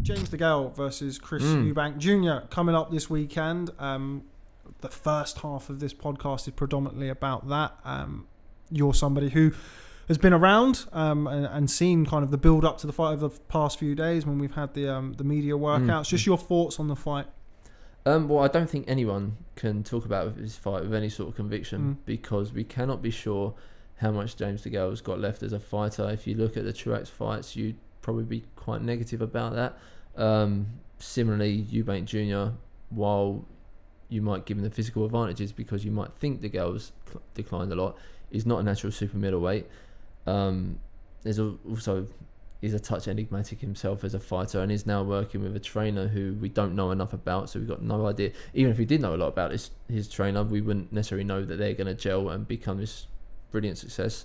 James DeGALE versus Chris Eubank Jr. coming up this weekend. The first half of this podcast is predominantly about that. You're somebody who has been around and seen kind of the build up to the fight over the past few days when we've had the media workouts. Just your thoughts on the fight. Well, I don't think anyone can talk about this fight with any sort of conviction because we cannot be sure how much James DeGALE's got left as a fighter. If you look at the Truax fights, you'd probably be quite negative about that. Similarly, Eubank Jr., while you might give him the physical advantages because you might think DeGALE's declined a lot, is not a natural super middleweight. There's also is a touch enigmatic himself as a fighter and is now working with a trainer who we don't know enough about, so we've got no idea. Even if we did know a lot about his trainer, we wouldn't necessarily know that they're going to gel and become this brilliant success.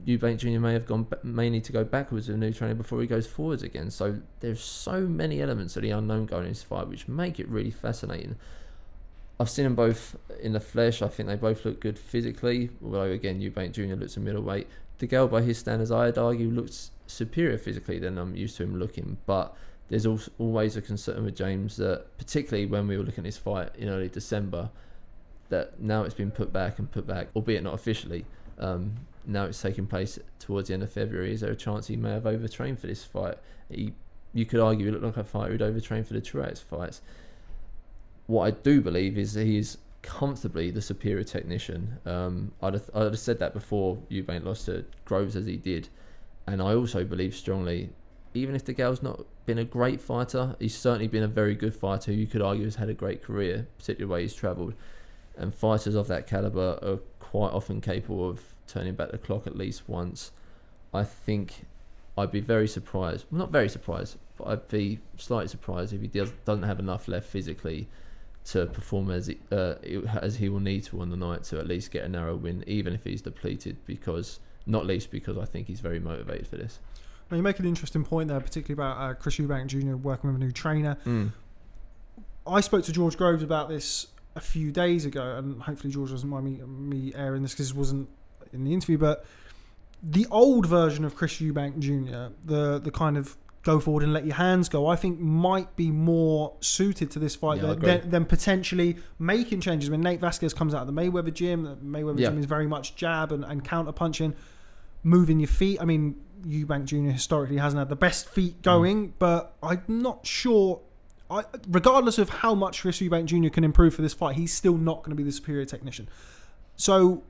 Eubank Jr. may need to go backwards with a new trainer before he goes forwards again. So there's so many elements of the unknown going in this fight which make it really fascinating. I've seen them both in the flesh. I think they both look good physically, although again Eubank Jr. looks a middleweight. DeGALE, by his standards, I'd argue looks superior physically than I'm used to him looking, but there's always a concern with James that, particularly when we were looking at this fight in early December, that now it's been put back, albeit not officially. Now it's taking place towards the end of February. Is there a chance he may have overtrained for this fight? You could argue he looked like a fighter who'd overtrained for the Truax fights. What I do believe is that he is comfortably the superior technician. I'd have said that before Eubank lost to Groves as he did, and I also believe strongly, even if DeGale's not been a great fighter, he's certainly been a very good fighter who you could argue has had a great career, particularly the way he's travelled. And fighters of that calibre are quite often capable of turning back the clock at least once. I think I'd be very surprised, well, not very surprised, but I'd be slightly surprised if he doesn't have enough left physically to perform as he will need to on the night to at least get a narrow win, even if he's depleted, not least because I think he's very motivated for this. Now, you make an interesting point there, particularly about Chris Eubank Jr. working with a new trainer. I spoke to George Groves about this a few days ago, and hopefully George doesn't mind me airing this because it wasn't in the interview, but the old version of Chris Eubank Jr., the kind of go forward and let your hands go, I think might be more suited to this fight than potentially making changes. When Nate Vasquez comes out of the Mayweather gym, gym is very much jab and counter punching, moving your feet. I mean, Eubank Jr. historically hasn't had the best feet going, but I'm not sure. Regardless of how much Chris Eubank Jr. can improve for this fight, he's still not going to be the superior technician. So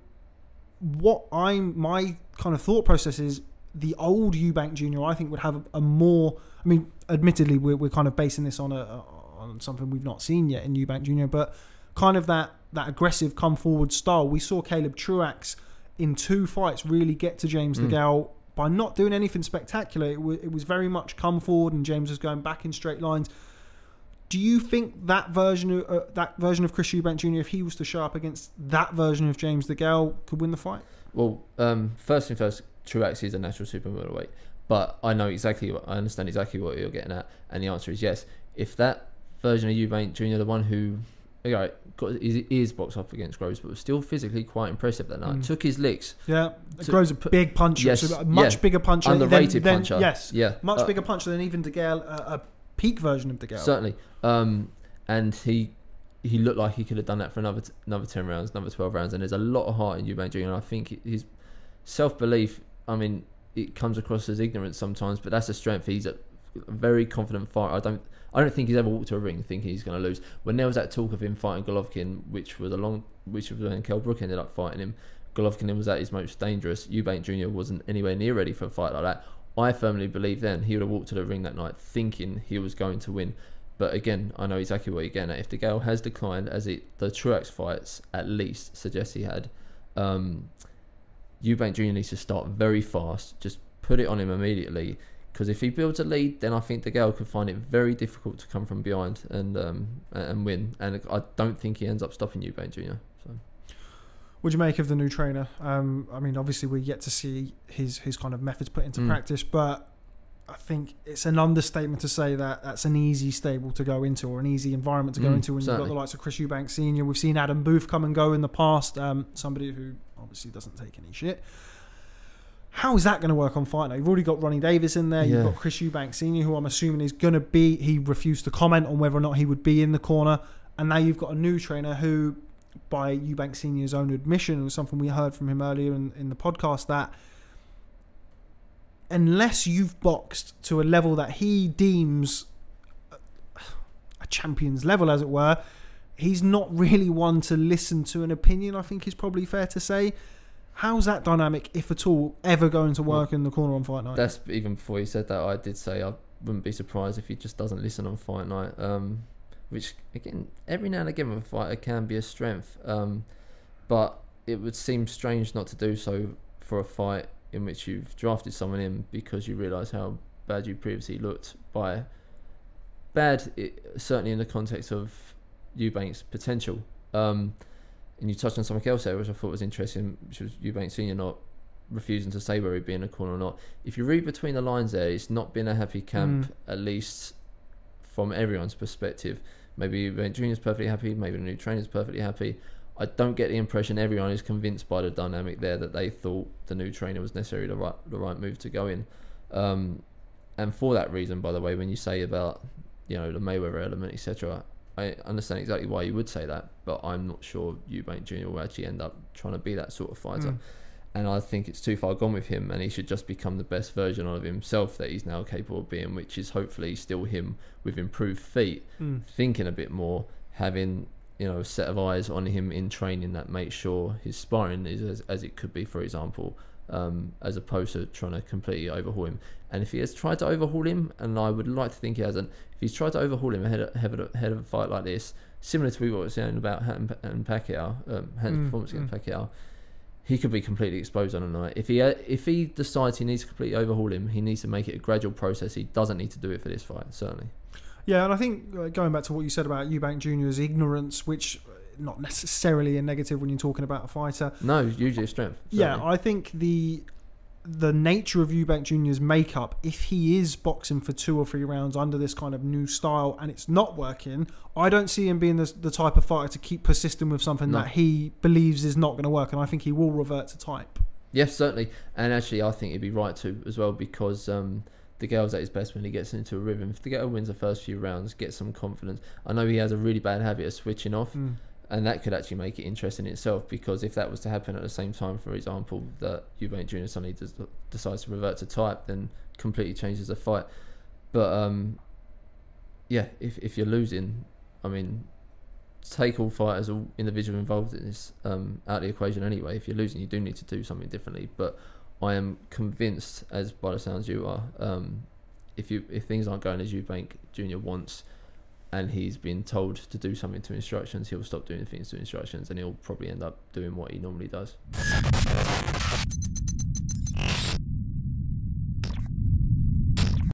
my kind of thought process is the old Eubank Jr. I think would have a more, I mean, admittedly we're kind of basing this on something we've not seen yet in Eubank Jr., but kind of that aggressive come forward style. We saw Caleb Truax in 2 fights really get to James DeGale by not doing anything spectacular. It was very much come forward and James was going back in straight lines. Do you think that version of Chris Eubank Jr., if he was to show up against that version of James DeGale, could win the fight? Well, first thing first, Truax is a natural super middleweight, but I understand exactly what you're getting at, and the answer is yes. If that version of Eubank Jr., the one who got his ears boxed off against Groves, but was still physically quite impressive that night, took his licks. Yeah, Groves a big puncher, bigger puncher, underrated puncher. Yes, much bigger puncher than even DeGale, a peak version of DeGale. Certainly, and he looked like he could have done that for another 10 rounds, another 12 rounds, and there's a lot of heart in Eubank Jr. And I think his self-belief, I mean, it comes across as ignorance sometimes, but that's a strength. He's a very confident fighter. I don't think he's ever walked to a ring thinking he's going to lose. When there was that talk of him fighting Golovkin, which was when Kell Brook ended up fighting him, Golovkin was at his most dangerous. Eubank Jr. wasn't anywhere near ready for a fight like that. I firmly believe then he would have walked to the ring that night thinking he was going to win. But again, I know exactly what you're getting at. If DeGale has declined, as the Truax fights at least suggest he had, Eubank Jr. needs to start very fast. Just put it on him immediately. Because if he builds a lead, then I think DeGale could find it very difficult to come from behind and win. And I don't think he ends up stopping Eubank Jr. So. What do you make of the new trainer? I mean, obviously we're yet to see his kind of methods put into practice, but I think it's an understatement to say that that's an easy stable to go into or an easy environment to go into when you've got the likes of Chris Eubank Sr. We've seen Adam Booth come and go in the past, somebody who obviously doesn't take any shit. How is that going to work on Fight Night? You've already got Ronnie Davis in there. Yeah. You've got Chris Eubank Sr., who I'm assuming is going to be... He refused to comment on whether or not he would be in the corner. And now you've got a new trainer who, by Eubank Sr.'s own admission, it was something we heard from him earlier in the podcast, that unless you've boxed to a level that he deems a champion's level, as it were, he's not really one to listen to an opinion, I think is probably fair to say. How's that dynamic, if at all, ever going to work in the corner on Fight Night? That's even before you said that. I did say I wouldn't be surprised if he just doesn't listen on Fight Night, which, again, every now and again with a fighter can be a strength. But it would seem strange not to do so for a fight in which you've drafted someone in because you realise how bad you previously looked. Certainly in the context of Eubank's potential. And you touched on something else there, which I thought was interesting, which was Eubank Sr. not refusing to say whether he'd be in a corner or not. If you read between the lines there, it's not been a happy camp, at least from everyone's perspective. Maybe Eubank Jr. is perfectly happy, maybe the new trainer's perfectly happy. I don't get the impression everyone is convinced by the dynamic there that they thought the new trainer was necessarily the right move to go in. And for that reason, by the way, when you say about, the Mayweather element, etc., I understand exactly why you would say that, but I'm not sure Eubank Jr. will actually end up trying to be that sort of fighter. And I think it's too far gone with him, and he should just become the best version of himself that he's now capable of being, which is hopefully still him with improved feet, thinking a bit more, having a set of eyes on him in training that makes sure his sparring is as it could be, for example, as opposed to trying to completely overhaul him. And if he has tried to overhaul him, and I would like to think he hasn't, if he's tried to overhaul him ahead of a fight like this, similar to what we were saying about Hatton and Pacquiao, Hatton's performance against Pacquiao, he could be completely exposed on a night. If he decides he needs to completely overhaul him, he needs to make it a gradual process. He doesn't need to do it for this fight, certainly. Yeah, and I think going back to what you said about Eubank Jr.'s ignorance, which not necessarily a negative when you're talking about a fighter. No, usually a strength. Certainly. Yeah, I think the nature of Eubank Jr.'s makeup, if he is boxing for 2 or 3 rounds under this kind of new style and it's not working, I don't see him being the type of fighter to keep persisting with something that he believes is not going to work, and I think he will revert to type. Yes, certainly. And actually, I think he'd be right to as well, because DeGale's at his best when he gets into a rhythm. If DeGale wins the first few rounds, gets some confidence. I know he has a really bad habit of switching off, and that could actually make it interesting in itself, because if that was to happen at the same time, for example, that Eubank Jr. suddenly decides to revert to type, then completely changes the fight. But if you're losing, I mean, take all fighters, all individuals involved in this out of the equation anyway. If you're losing, you do need to do something differently. But I am convinced, as by the sounds you are, if things aren't going as Eubank Jr. wants, and he's been told to do something to instructions, he'll stop doing things to instructions, and he'll probably end up doing what he normally does.